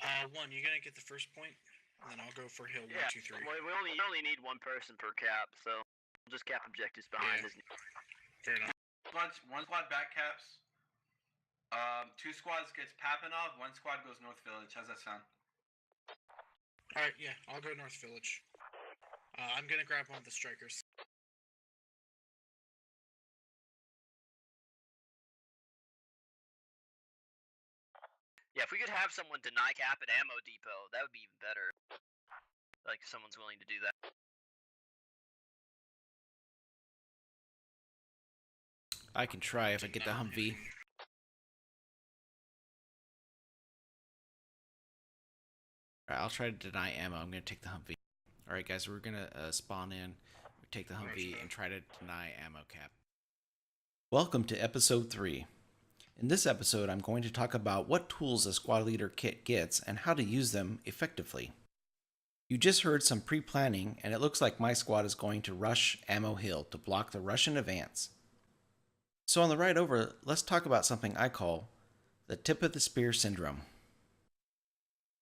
One, you're gonna get the first point, and then I'll go for hill Yeah, 1, 2, 3. we only need one person per cap, so we'll just cap objectives behind Yeah. his. Fair enough. One squad back caps. Two squads gets Papinov. One squad goes North Village. How's that sound? Alright, yeah, I'll go North Village. I'm gonna grab one of the strikers. Yeah, if we could have someone deny cap at ammo depot, that would be even better. Like, if someone's willing to do that. I can try if I get the Humvee. Alright, I'll try to deny ammo. I'm going to take the Humvee. Alright, guys, we're going to spawn in, take the Humvee, and try to deny ammo cap. Welcome to Episode 3. In this episode, I'm going to talk about what tools a squad leader kit gets and how to use them effectively. You just heard some pre-planning, and it looks like my squad is going to rush Ammo Hill to block the Russian advance. So on the ride over, let's talk about something I call the tip of the spear syndrome.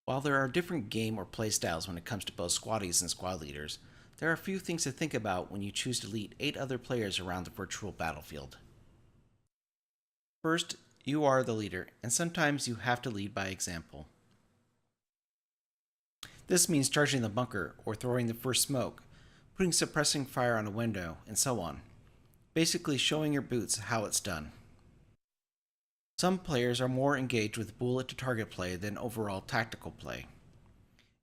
While there are different game or play styles when it comes to both squaddies and squad leaders, there are a few things to think about when you choose to lead 8 other players around the virtual battlefield. First, you are the leader, and sometimes you have to lead by example. This means charging the bunker or throwing the first smoke, putting suppressing fire on a window, and so on. Basically showing your boots how it's done. Some players are more engaged with bullet to target play than overall tactical play.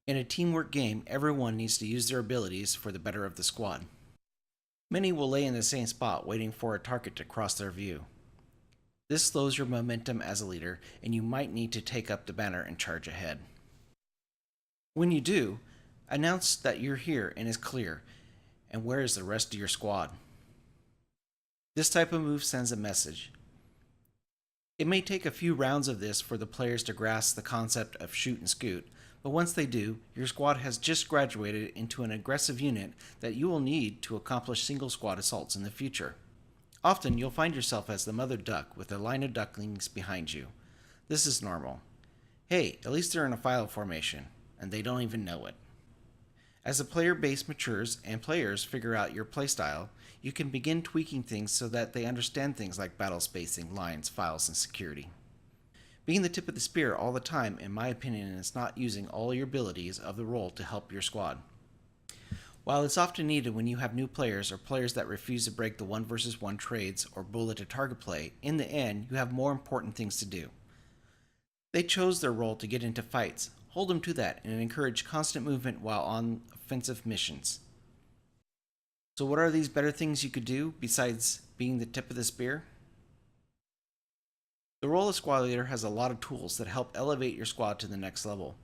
In a teamwork game, everyone needs to use their abilities for the better of the squad. Many will lay in the same spot waiting for a target to cross their view. This slows your momentum as a leader, and you might need to take up the banner and charge ahead. When you do, announce that you're here and is clear, and where is the rest of your squad? This type of move sends a message. It may take a few rounds of this for the players to grasp the concept of shoot and scoot, but once they do, your squad has just graduated into an aggressive unit that you will need to accomplish single squad assaults in the future. Often you'll find yourself as the mother duck with a line of ducklings behind you. This is normal. Hey, at least they're in a file formation, and they don't even know it. As the player base matures and players figure out your playstyle, you can begin tweaking things so that they understand things like battle spacing, lines, files, and security. Being the tip of the spear all the time, in my opinion, is not using all your abilities of the role to help your squad. While it's often needed when you have new players or players that refuse to break the 1 versus 1 trades or bullet to target play, in the end, you have more important things to do. They chose their role to get into fights. Hold them to that and encourage constant movement while on offensive missions. So what are these better things you could do besides being the tip of the spear? The role of squad leader has a lot of tools that help elevate your squad to the next level.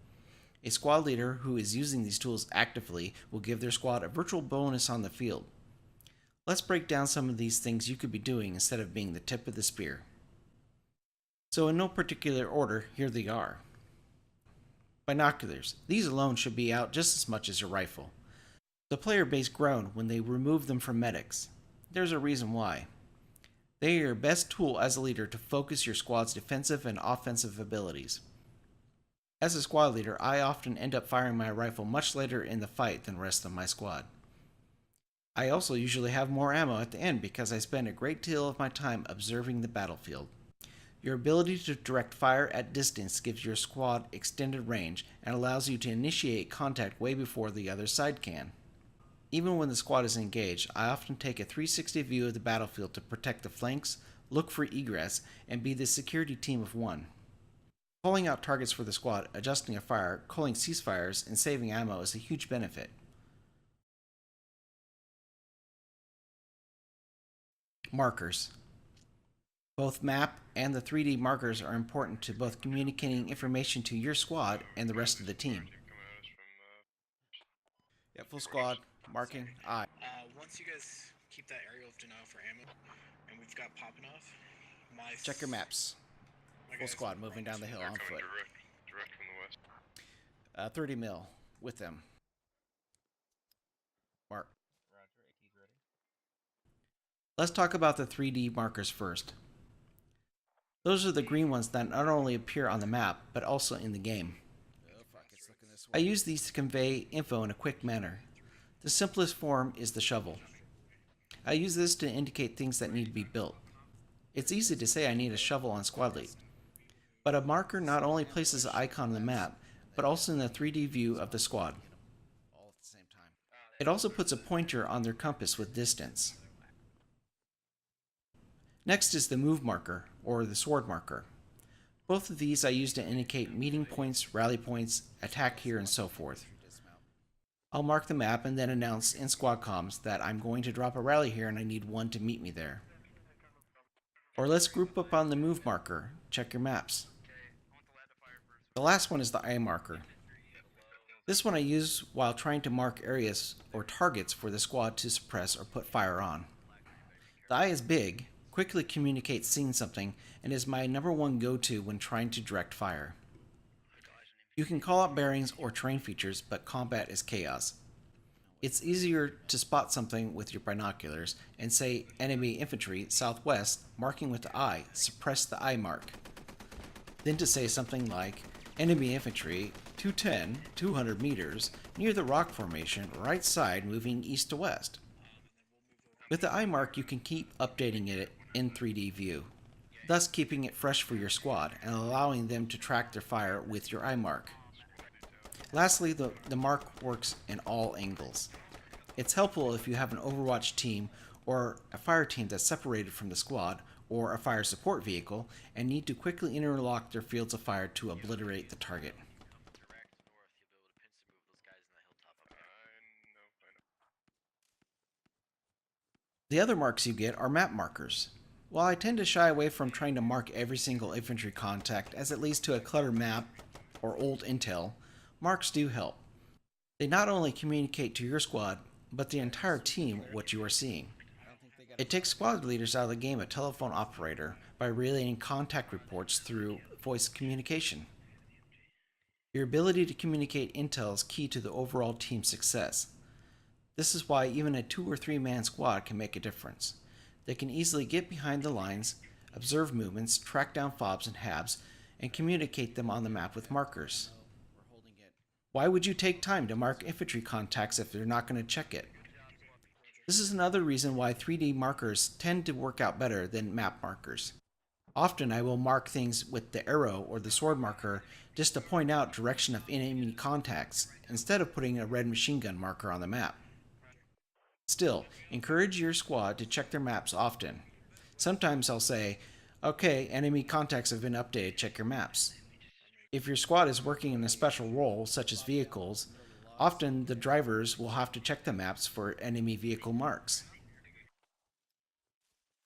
A squad leader who is using these tools actively will give their squad a virtual bonus on the field. Let's break down some of these things you could be doing instead of being the tip of the spear. So in no particular order, here they are. Binoculars. These alone should be out just as much as your rifle. The player base groaned when they removed them from medics. There's a reason why. They are your best tool as a leader to focus your squad's defensive and offensive abilities. As a squad leader, I often end up firing my rifle much later in the fight than the rest of my squad. I also usually have more ammo at the end because I spend a great deal of my time observing the battlefield. Your ability to direct fire at distance gives your squad extended range and allows you to initiate contact way before the other side can. Even when the squad is engaged, I often take a 360 view of the battlefield to protect the flanks, look for egress, and be the security team of one. Calling out targets for the squad, adjusting a fire, calling ceasefires, and saving ammo is a huge benefit. Markers. Both map and the 3D markers are important to both communicating information to your squad and the rest of the team. Yeah, full squad, marking, I. Once you guys keep that aerial of denial for ammo, and we've got popping off, Check your maps. Full squad moving down the hill on foot. Direct from the west. 30 mil with them. Mark. Roger, AT's ready. Let's talk about the 3D markers first. Those are the green ones that not only appear on the map, but also in the game. I use these to convey info in a quick manner. The simplest form is the shovel. I use this to indicate things that need to be built. It's easy to say I need a shovel on squad lead, but a marker not only places an icon on the map, but also in the 3D view of the squad. It also puts a pointer on their compass with distance. Next is the move marker, or the sword marker. Both of these I use to indicate meeting points, rally points, attack here, and so forth. I'll mark the map and then announce in squad comms that I'm going to drop a rally here and I need one to meet me there. Or let's group up on the move marker. Check your maps. The last one is the eye marker. This one I use while trying to mark areas or targets for the squad to suppress or put fire on. The eye is big, quickly communicates seeing something, and is my number one go-to when trying to direct fire. You can call out bearings or terrain features, but combat is chaos. It's easier to spot something with your binoculars and say enemy infantry southwest, marking with the eye, suppress the eye mark. Then to say something like enemy infantry 210, 200 meters, near the rock formation, right side moving east to west. With the eye mark you can keep updating it in 3D view, thus keeping it fresh for your squad and allowing them to track their fire with your eye mark. Lastly, the mark works in all angles. It's helpful if you have an Overwatch team or a fire team that's separated from the squad, or a fire support vehicle, and need to quickly interlock their fields of fire to obliterate the target. The other marks you get are map markers. While I tend to shy away from trying to mark every single infantry contact as it leads to a cluttered map or old intel, marks do help. They not only communicate to your squad, but the entire team what you are seeing. It takes squad leaders out of the game a telephone operator by relaying contact reports through voice communication. Your ability to communicate intel is key to the overall team success. This is why even a 2 or 3 man squad can make a difference. They can easily get behind the lines, observe movements, track down fobs and habs, and communicate them on the map with markers. Why would you take time to mark infantry contacts if they're not going to check it? This is another reason why 3D markers tend to work out better than map markers. Often I will mark things with the arrow or the sword marker just to point out direction of enemy contacts instead of putting a red machine gun marker on the map. Still, encourage your squad to check their maps often. Sometimes I'll say, okay, enemy contacts have been updated, check your maps. If your squad is working in a special role, such as vehicles, often the drivers will have to check the maps for enemy vehicle marks.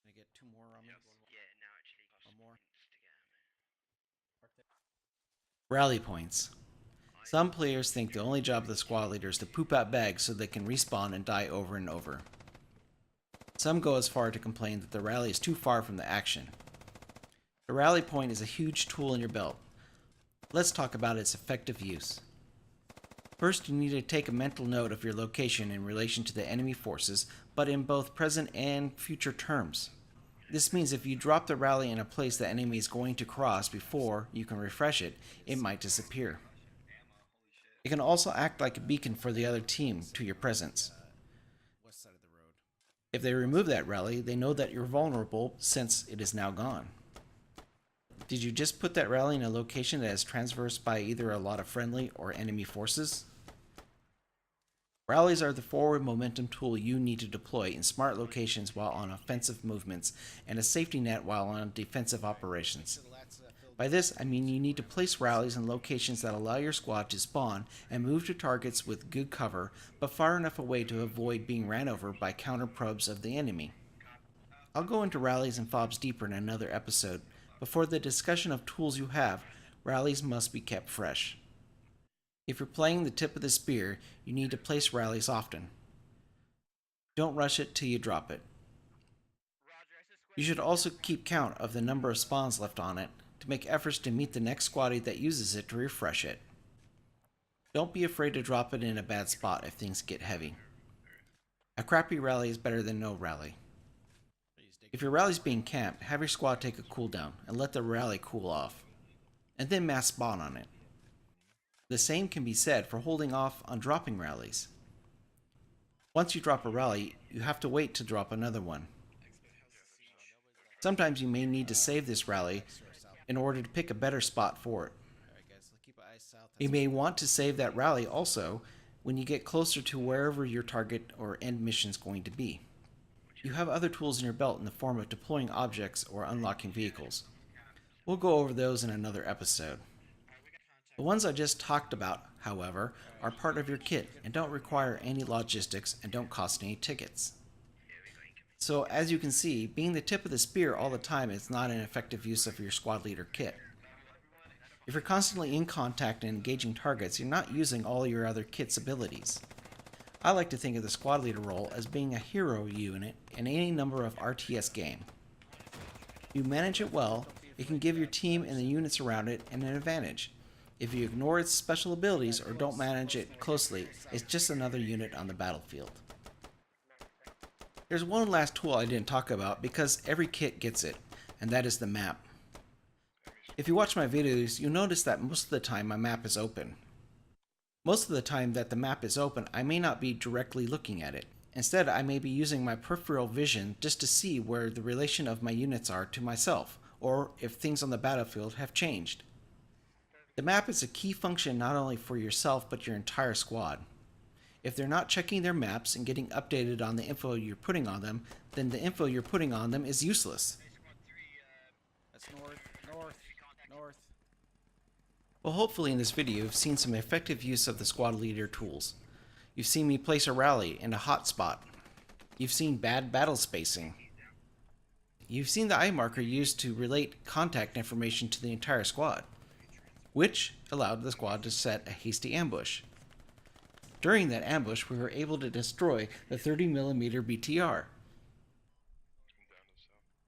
Can I get 2 more on me? One more. Rally points. Some players think the only job of the squad leader is to poop out bags so they can respawn and die over and over. Some go as far to complain that the rally is too far from the action. The rally point is a huge tool in your belt. Let's talk about its effective use. First, you need to take a mental note of your location in relation to the enemy forces, but in both present and future terms. This means if you drop the rally in a place the enemy is going to cross before you can refresh it, it might disappear. It can also act like a beacon for the other team to your presence. If they remove that rally, they know that you're vulnerable since it is now gone. Did you just put that rally in a location that is traversed by either a lot of friendly or enemy forces? Rallies are the forward momentum tool you need to deploy in smart locations while on offensive movements, and a safety net while on defensive operations. By this, I mean you need to place rallies in locations that allow your squad to spawn and move to targets with good cover, but far enough away to avoid being ran over by counter probes of the enemy. I'll go into rallies and fobs deeper in another episode, but for the discussion of tools you have, rallies must be kept fresh. If you're playing the tip of the spear, you need to place rallies often. Don't rush it till you drop it. You should also keep count of the number of spawns left on it to make efforts to meet the next squaddy that uses it to refresh it. Don't be afraid to drop it in a bad spot if things get heavy. A crappy rally is better than no rally. If your rally's being camped, have your squad take a cooldown and let the rally cool off, and then mass spawn on it. The same can be said for holding off on dropping rallies. Once you drop a rally, you have to wait to drop another one. Sometimes you may need to save this rally in order to pick a better spot for it. You may want to save that rally also when you get closer to wherever your target or end mission is going to be. You have other tools in your belt in the form of deploying objects or unlocking vehicles. We'll go over those in another episode. The ones I just talked about, however, are part of your kit and don't require any logistics and don't cost any tickets. So as you can see, being the tip of the spear all the time is not an effective use of your squad leader kit. If you're constantly in contact and engaging targets, you're not using all your other kit's abilities. I like to think of the squad leader role as being a hero unit in any number of RTS game. If you manage it well, it can give your team and the units around it an advantage. If you ignore its special abilities or don't manage it closely, it's just another unit on the battlefield. There's one last tool I didn't talk about because every kit gets it, and that is the map. If you watch my videos, you'll notice that most of the time my map is open. Most of the time that the map is open, I may not be directly looking at it. Instead, I may be using my peripheral vision just to see where the relation of my units are to myself, or if things on the battlefield have changed. The map is a key function not only for yourself but your entire squad. If they're not checking their maps and getting updated on the info you're putting on them, then the info you're putting on them is useless. That's north. Well, hopefully in this video you've seen some effective use of the squad leader tools. You've seen me place a rally in a hot spot. You've seen bad battle spacing. You've seen the eye marker used to relate contact information to the entire squad, which allowed the squad to set a hasty ambush. During that ambush, we were able to destroy the 30mm BTR.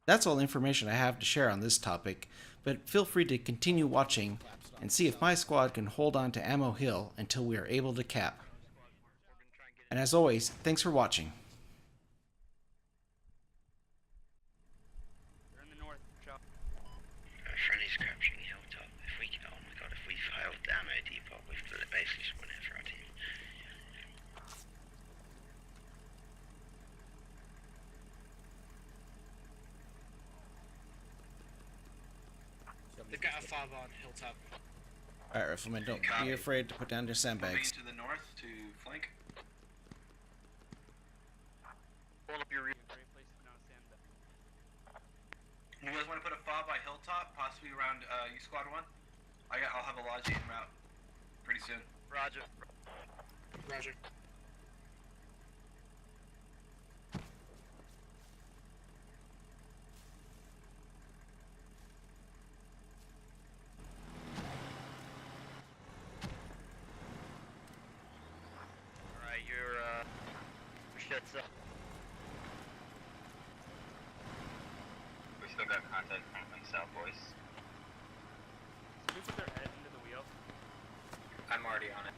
That's all the information I have to share on this topic, but feel free to continue watching and see if my squad can hold on to Ammo Hill until we are able to cap. And as always, thanks for watching. They're in the north, Chuck. Friendly's capturing Hilltop. If we oh my god, if we failed the ammo depot, we've basically just won it for our team. They've got a fob on Hilltop. Alright, Rifleman, don't be afraid to put down your Moving sandbags. to the north to flank. Hold up your rear. Great place to put down a sandbag. You guys want to put a fob by Hilltop, possibly around U Squad 1? I'll have a lodge en route pretty soon. Roger. Roger. Alright, your shit's up. We still got contact from South Boys. Can we put their head into the wheel? I'm already on it.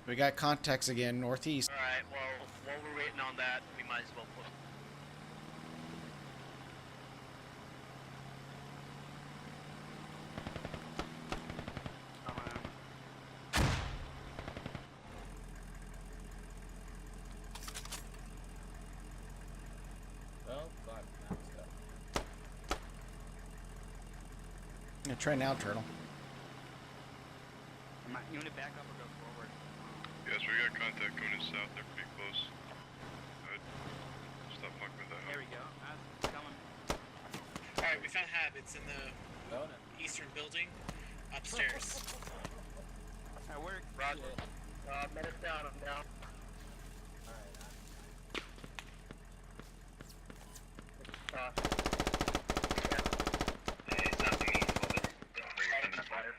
We got contacts again, northeast. Alright, well, while we're waiting on that, we might as well put... Yeah, try now, Turtle. You want to back up or go forward? Yes, we got contact going in south. They're pretty close. Good. Stop fucking with that. There we go. It's coming. Alright, we found Hab. It's in the eastern building, upstairs. That worked. Roger. Minutes down, I'm down. Hey, South East, don't bring it in the fire.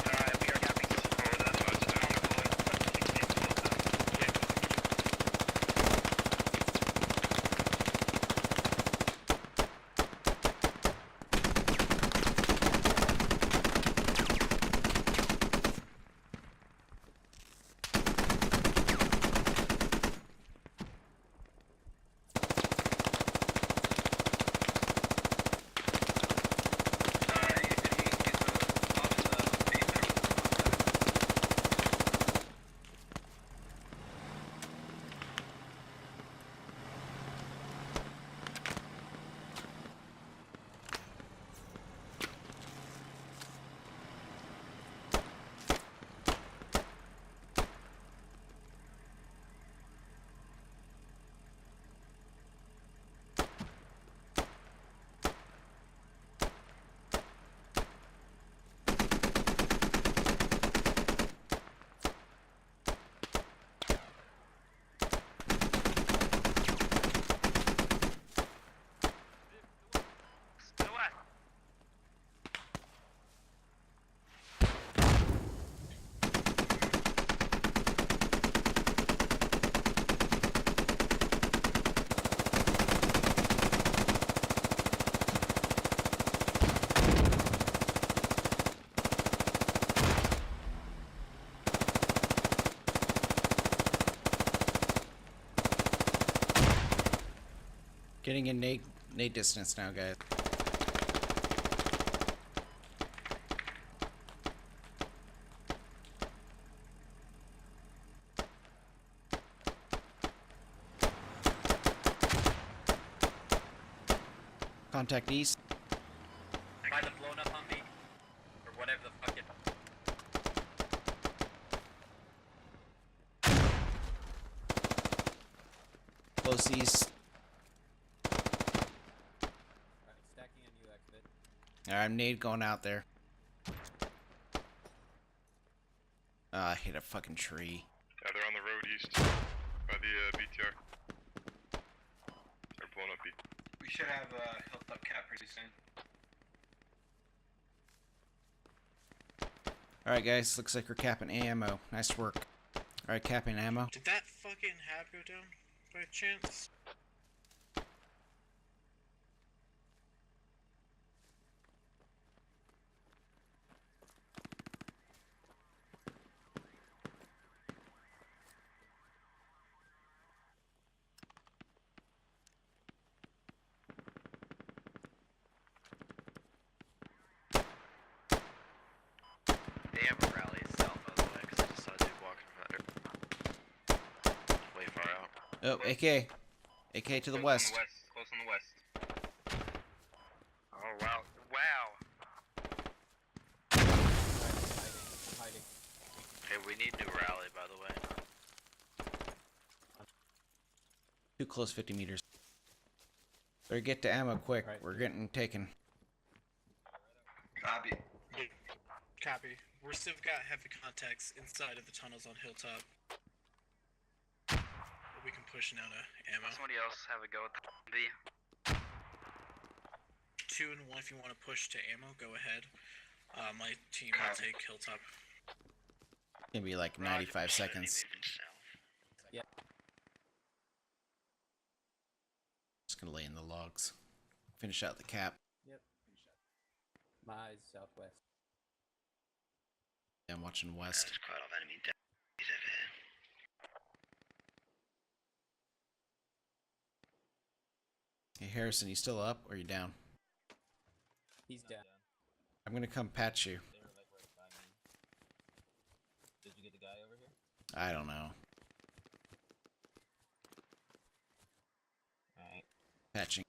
Alright, we are having to support that. Getting in nade distance now, guys. Contact east. Might have blown up on me. Or whatever the fuck it. Close east. Alright, stacking on you, XBit. Alright, nade going out there. I hit a fucking tree. Yeah, they're on the road east by the BTR. They're blowing up B. We should have hilltop cap pretty soon. Alright, guys, looks like we're capping ammo. Nice work. Alright, capping ammo. Did that fucking hab go down by chance? They have a rally south, by the way, because I just saw a dude walking from that. Way far out. Oh, AK. AK to the west. Close on the west. Oh, wow. Wow. Hiding. Hey, we need new rally, by the way. Too close, 50 meters. Better get to ammo quick. Right. We're getting taken. Copy. Copy. We're still got heavy contacts inside of the tunnels on Hilltop. But we can push now to ammo. Somebody else have a go at the B. 2 and 1 if you want to push to ammo, go ahead. My team will Copy. take Hilltop. It's gonna be like 95 seconds. Moving south. Yeah. Just gonna lay in the logs. Finish out the cap. Yep. My eyes southwest. Yeah, I'm watching west. There's quite a lot of enemy deaths over here. Hey, Harrison, you still up or you down? He's down. I'm gonna come patch you. They were like right by me. Did you get the guy over here? I don't know. Alright. Patching.